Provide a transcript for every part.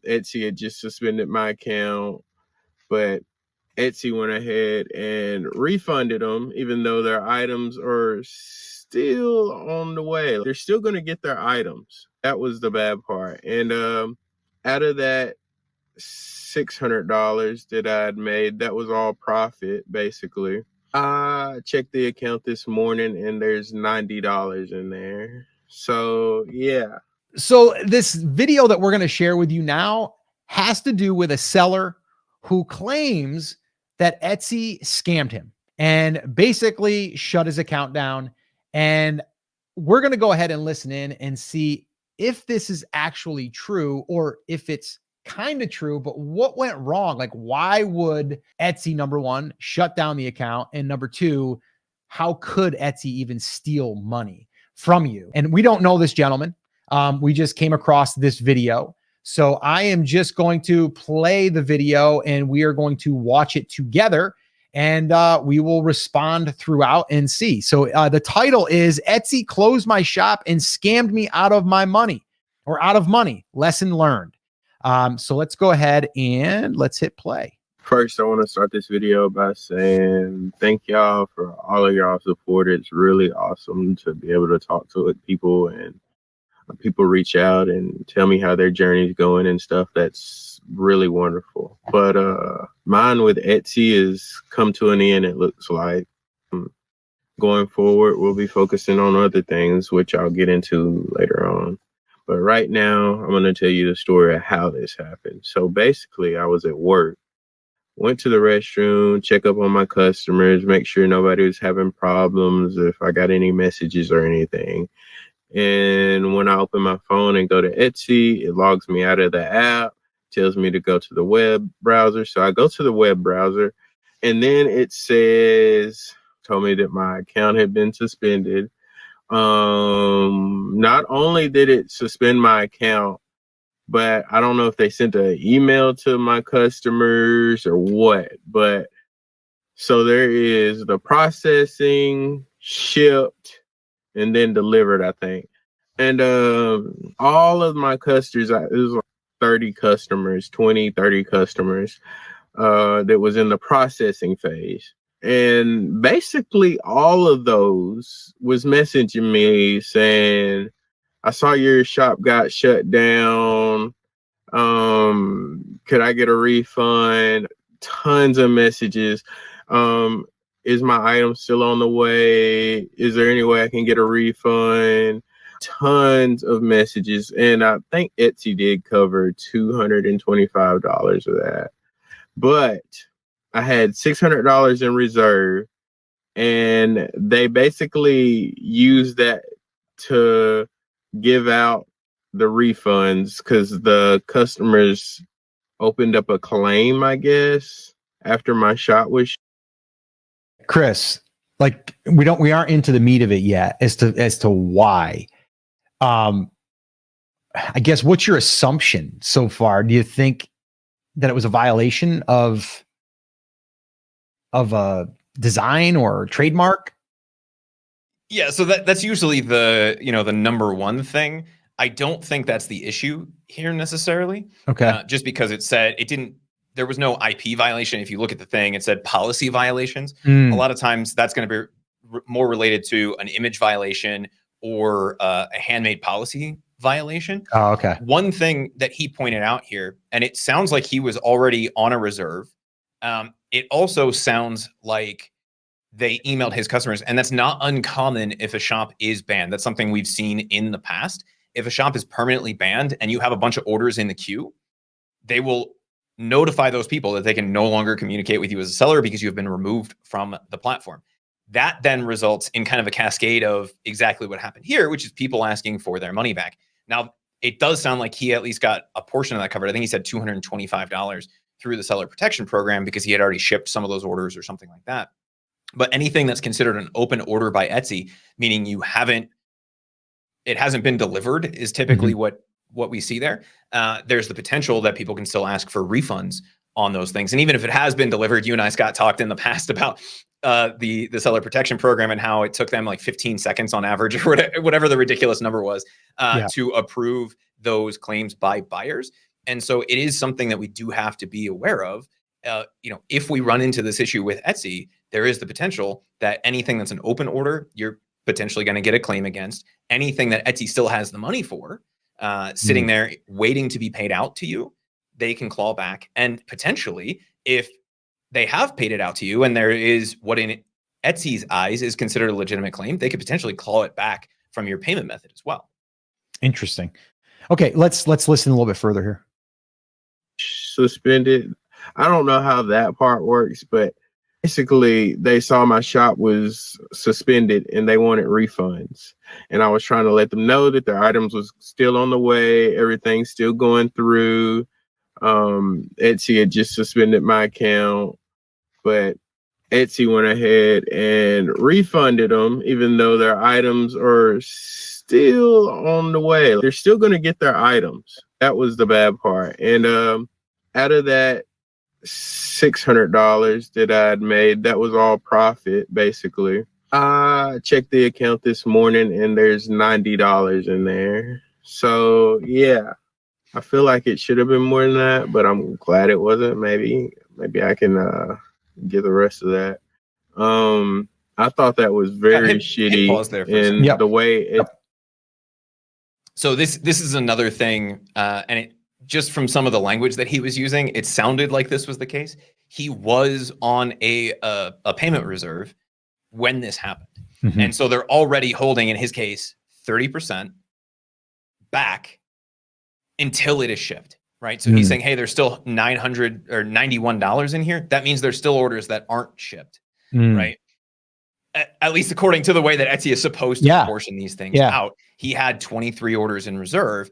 Etsy had just suspended my account, but Etsy went ahead and refunded them, even though their items are still on the way. They're still going to get their items. That was the bad part. And out of that $600 that I had made, that was all profit, basically. I checked the account this morning and there's $90 in there. So, yeah. So this video that we're going to share with you now has to do with a seller who claims that Etsy scammed him and basically shut his account down. And we're going to go ahead and listen in and see if this is actually true or if it's kind of true, but what went wrong? Like, why would Etsy, number one, shut down the account? And number two, how could Etsy even steal money from you? And we don't know this gentleman. We just came across this video. So I am just going to play the video and we are going to watch it together and we will respond throughout and see. So the title is Etsy closed my shop and scammed me out of my money or out of money. Lesson learned. So let's go ahead and let's hit play. First, I want to start this video by saying thank y'all for all of y'all support. It's really awesome to be able to talk to people and people reach out and tell me how their journey is going and stuff. That's really wonderful. But mine with Etsy is come to an end, it looks like. Going forward, we'll be focusing on other things, which I'll get into later on. But right now, I'm going to tell you the story of how this happened. So basically, I was at work, went to the restroom, check up on my customers, make sure nobody was having problems, if I got any messages or anything. And when I open my phone and go to Etsy, it logs me out of the app, tells me to go to the web browser. So I go to the web browser, and then it told me that my account had been suspended. Not only did it suspend my account, but I don't know if they sent an email to my customers or what, but so there is the processing, shipped, and then delivered, I think. And all of my customers, it was like 30 customers, 20, 30 customers that was in the processing phase. And basically all of those was messaging me saying, I saw your shop got shut down. Could I get a refund? Tons of messages. Is my item still on the way? Is there any way I can get a refund? Tons of messages. And I think Etsy did cover $225 of that. But I had $600 in reserve, and they basically used that to give out the refunds because the customers opened up a claim, I guess, after my shop was. Chris, like we aren't into the meat of it yet as to why. I guess what's your assumption so far? Do you think that it was a violation of a design or trademark? Yeah, so that's usually the number one thing. I don't think that's the issue here necessarily. Okay. Just because there was no IP violation. If you look at the thing, it said policy violations. A lot of times that's going to be more related to an image violation or a handmade policy violation. Oh, okay. One thing that he pointed out here, and it sounds like he was already on a reserve. It also sounds like they emailed his customers, and that's not uncommon if a shop is banned. That's something we've seen in the past. If a shop is permanently banned and you have a bunch of orders in the queue, they will notify those people that they can no longer communicate with you as a seller because you have been removed from the platform. That then results in kind of a cascade of exactly what happened here, which is people asking for their money back. Now, it does sound like he at least got a portion of that covered. I think he said $225 through the seller protection program because he had already shipped some of those orders or something like that. But anything that's considered an open order by Etsy, meaning it hasn't been delivered, is typically what we see there. There's the potential that people can still ask for refunds on those things. And even if it has been delivered, you and I, Scott, talked in the past about the seller protection program and how it took them like 15 seconds on average or whatever the ridiculous number was to approve those claims by buyers. And so it is something that we do have to be aware of. If we run into this issue with Etsy, there is the potential that anything that's an open order, you're potentially going to get a claim against. Anything that Etsy still has the money for, sitting there waiting to be paid out to you, they can claw back. And potentially, if they have paid it out to you and there is what in Etsy's eyes is considered a legitimate claim, they could potentially claw it back from your payment method as well. Interesting. Okay, let's listen a little bit further here. Suspended. I don't know how that part works, but basically they saw my shop was suspended and they wanted refunds. And I was trying to let them know that their items was still on the way, everything's still going through. Etsy had just suspended my account, but Etsy went ahead and refunded them, even though their items are still on the way. They're still going to get their items. That was the bad part. And out of that $600 that I'd made, that was all profit, basically. I checked the account this morning and there's $90 in there. So, yeah, I feel like it should have been more than that, but I'm glad it wasn't. Maybe I can get the rest of that. I thought that was very shitty. Pause there for a and second. the way it. So this is another thing, and it just from some of the language that he was using, it sounded like this was the case. He was on a payment reserve when this happened, and so they're already holding, in his case, 30% back until it is shipped. Right. So he's saying, hey, there's still $900 or $91 in here. That means there's still orders that aren't shipped. Right. At least according to the way that Etsy is supposed to portion these things out. He had 23 orders in reserve.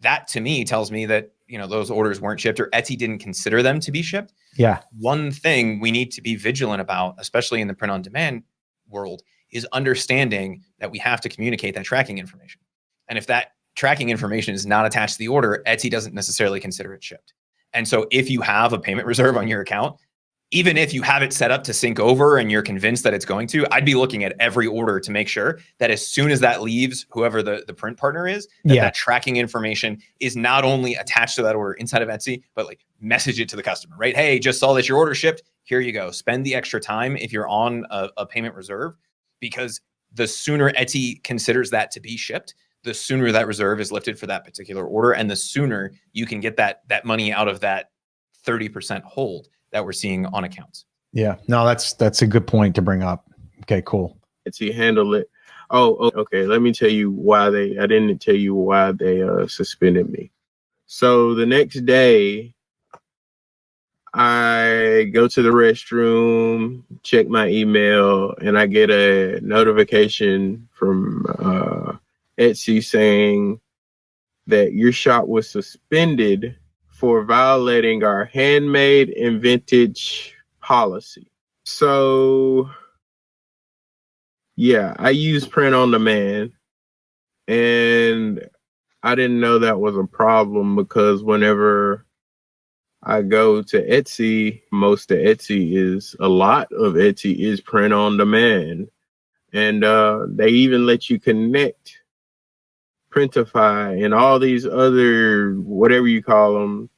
That to me tells me that, those orders weren't shipped or Etsy didn't consider them to be shipped. Yeah. One thing we need to be vigilant about, especially in the print on demand world, is understanding that we have to communicate that tracking information. And if that tracking information is not attached to the order, Etsy doesn't necessarily consider it shipped. And so if you have a payment reserve on your account, even if you have it set up to sync over and you're convinced that it's going to, I'd be looking at every order to make sure that as soon as that leaves, whoever the print partner is, that tracking information is not only attached to that order inside of Etsy, but like message it to the customer, right? Hey, just saw that your order shipped. Here you go. Spend the extra time if you're on a payment reserve, because the sooner Etsy considers that to be shipped, the sooner that reserve is lifted for that particular order, and the sooner you can get that money out of that 30% hold that we're seeing on accounts. Yeah, no, that's a good point to bring up. Okay, cool. Etsy handle it. Oh, okay. Let me tell you why I didn't tell you why they suspended me. So the next day, I go to the restroom, check my email, and I get a notification from Etsy saying that your shop was suspended for violating our handmade and vintage policy. So, yeah, I use print on demand, and I didn't know that was a problem because whenever I go to Etsy, a lot of Etsy is print on demand. And they even let you connect Printify and all these other, whatever you call them,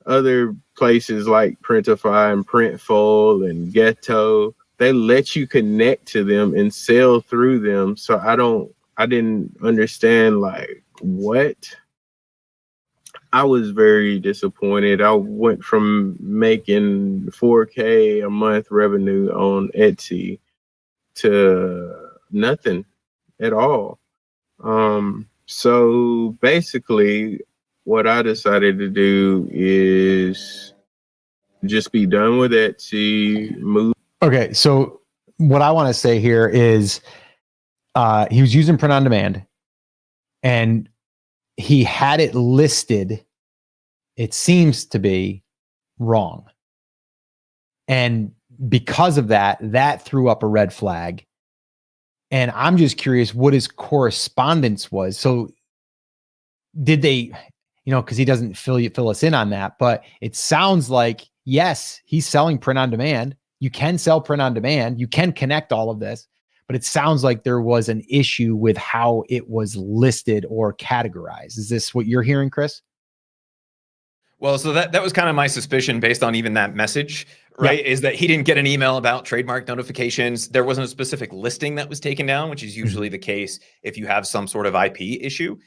other places like Printify and Printful and Ghetto. They let you connect to them and sell through them. So I didn't understand like what. I was very disappointed. I went from making $4K a month revenue on Etsy to nothing at all. So basically what I decided to do is just be done with Etsy, move. Okay, so what I want to say here is he was using print on demand and he had it listed, it seems to be wrong. And because of that, that threw up a red flag. And I'm just curious what his correspondence was. So did they, because he doesn't fill us in on that, but it sounds like, yes, he's selling print on demand. You can sell print on demand. You can connect all of this, but it sounds like there was an issue with how it was listed or categorized. Is this what you're hearing, Chris? Well, so that was kind of my suspicion based on even that message, right? Is that he didn't get an email about trademark notifications. There wasn't a specific listing that was taken down, which is usually the case if you have some sort of IP issue.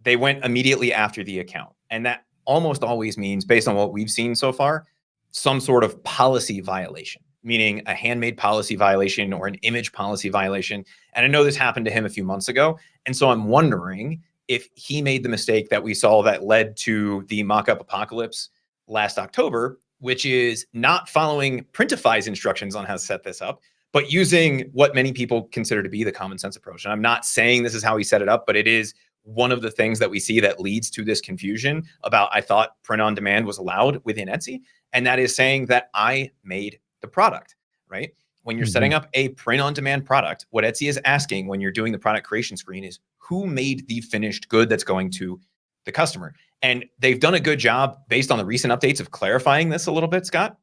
They went immediately after the account. And that almost always means, based on what we've seen so far, some sort of policy violation, meaning a handmade policy violation or an image policy violation. And I know this happened to him a few months ago. And so I'm wondering if he made the mistake that we saw that led to the mock-up apocalypse last October, which is not following Printify's instructions on how to set this up, but using what many people consider to be the common sense approach. And I'm not saying this is how he set it up, but it is one of the things that we see that leads to this confusion about, I thought print on demand was allowed within Etsy. And that is saying that I made the product, right? When you're setting up a print on demand product, what Etsy is asking when you're doing the product creation screen is who made the finished good that's going to the customer. And they've done a good job based on the recent updates of clarifying this a little bit, Scott.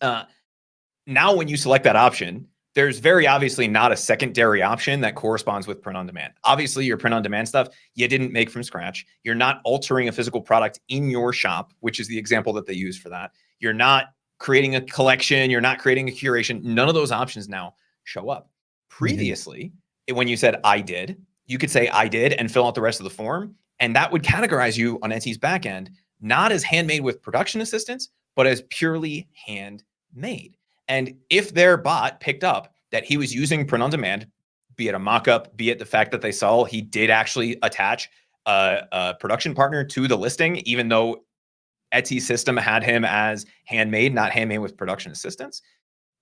Now, when you select that option, there's very obviously not a secondary option that corresponds with print on demand. Obviously, your print on demand stuff, you didn't make from scratch. You're not altering a physical product in your shop, which is the example that they use for that. You're not creating a collection. You're not creating a curation. None of those options now show up. Previously, when you said I did, you could say I did and fill out the rest of the form. And that would categorize you on Etsy's backend, not as handmade with production assistance, but as purely handmade. And if their bot picked up that he was using print on demand, be it a mock-up, be it the fact that they saw he did actually attach a production partner to the listing, even though Etsy's system had him as handmade, not handmade with production assistance,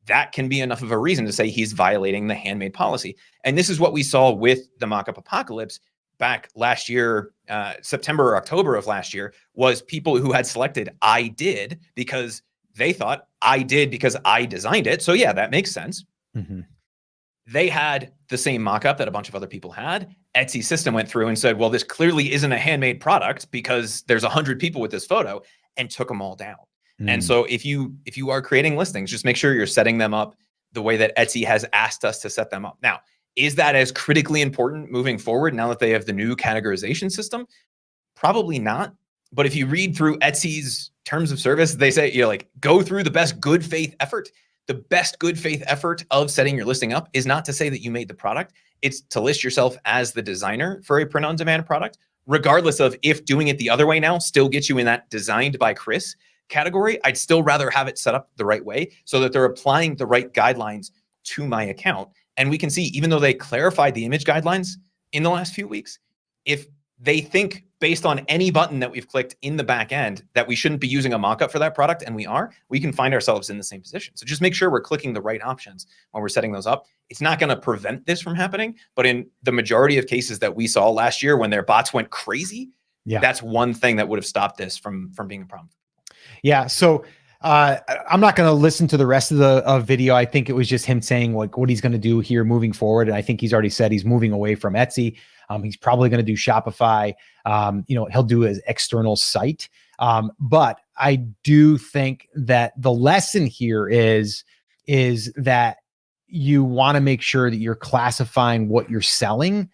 that can be enough of a reason to say he's violating the handmade policy. And this is what we saw with the mock-up apocalypse back last year, September or October of last year, was people who had selected I did because they thought I did because I designed it. So yeah, that makes sense. They had the same mock-up that a bunch of other people had. Etsy system went through and said, well, this clearly isn't a handmade product because there's 100 people with this photo, and took them all down. And so if you are creating listings, just make sure you're setting them up the way that Etsy has asked us to set them up. Now, is that as critically important moving forward now that they have the new categorization system? Probably not. But if you read through Etsy's terms of service, they say, like, go through the best good faith effort. The best good faith effort of setting your listing up is not to say that you made the product. It's to list yourself as the designer for a print on demand product, regardless of if doing it the other way now still gets you in that designed by Chris category. I'd still rather have it set up the right way so that they're applying the right guidelines to my account. And we can see, even though they clarified the image guidelines in the last few weeks, if they think based on any button that we've clicked in the back end that we shouldn't be using a mock-up for that product, and we can find ourselves in the same position. So just make sure we're clicking the right options when we're setting those up. It's not going to prevent this from happening, but in the majority of cases that we saw last year when their bots went crazy, that's one thing that would have stopped this from being a problem. Yeah. So I'm not going to listen to the rest of the video. I think it was just him saying like what he's going to do here moving forward. And I think he's already said he's moving away from Etsy. He's probably going to do Shopify. He'll do his external site. But I do think that the lesson here is that you want to make sure that you're classifying what you're selling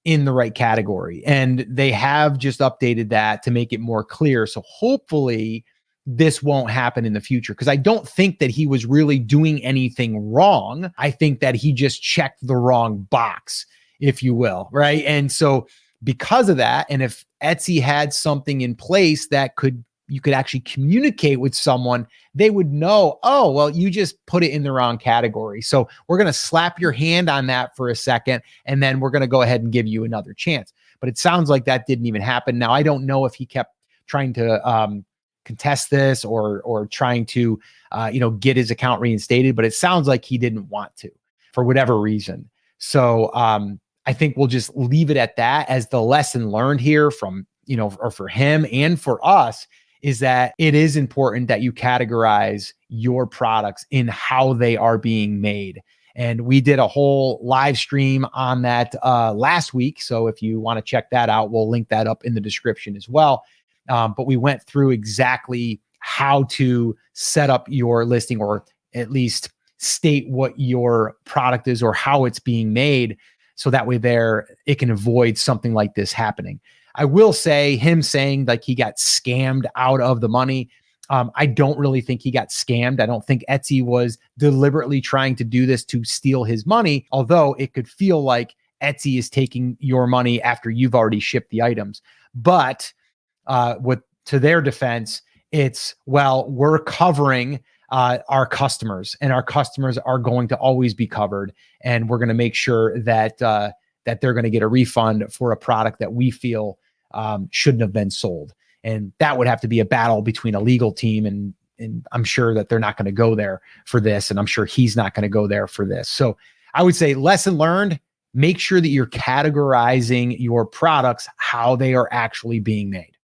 in the right category. And they have just updated that to make it more clear. So hopefully this won't happen in the future, because I don't think that he was really doing anything wrong. I think that he just checked the wrong box, if you will, right? And so because of that, and if Etsy had something in place that you could actually communicate with someone, they would know, oh, well, you just put it in the wrong category. So we're going to slap your hand on that for a second, and then we're going to go ahead and give you another chance. But it sounds like that didn't even happen. Now, I don't know if he kept trying to contest this or trying to, get his account reinstated, but it sounds like he didn't want to for whatever reason. So I think we'll just leave it at that as the lesson learned here from, or for him and for us, is that it is important that you categorize your products in how they are being made. And we did a whole live stream on that last week. So if you want to check that out, we'll link that up in the description as well. But we went through exactly how to set up your listing, or at least state what your product is or how it's being made. So that way it can avoid something like this happening. I will say him saying like he got scammed out of the money. I don't really think he got scammed. I don't think Etsy was deliberately trying to do this to steal his money, although it could feel like Etsy is taking your money after you've already shipped the items. But to their defense, it's, well, we're covering our customers, and our customers are going to always be covered, and we're going to make sure that that they're going to get a refund for a product that we feel shouldn't have been sold. And that would have to be a battle between a legal team, and I'm sure that they're not going to go there for this, and I'm sure he's not going to go there for this. So I would say lesson learned, make sure that you're categorizing your products how they are actually being made.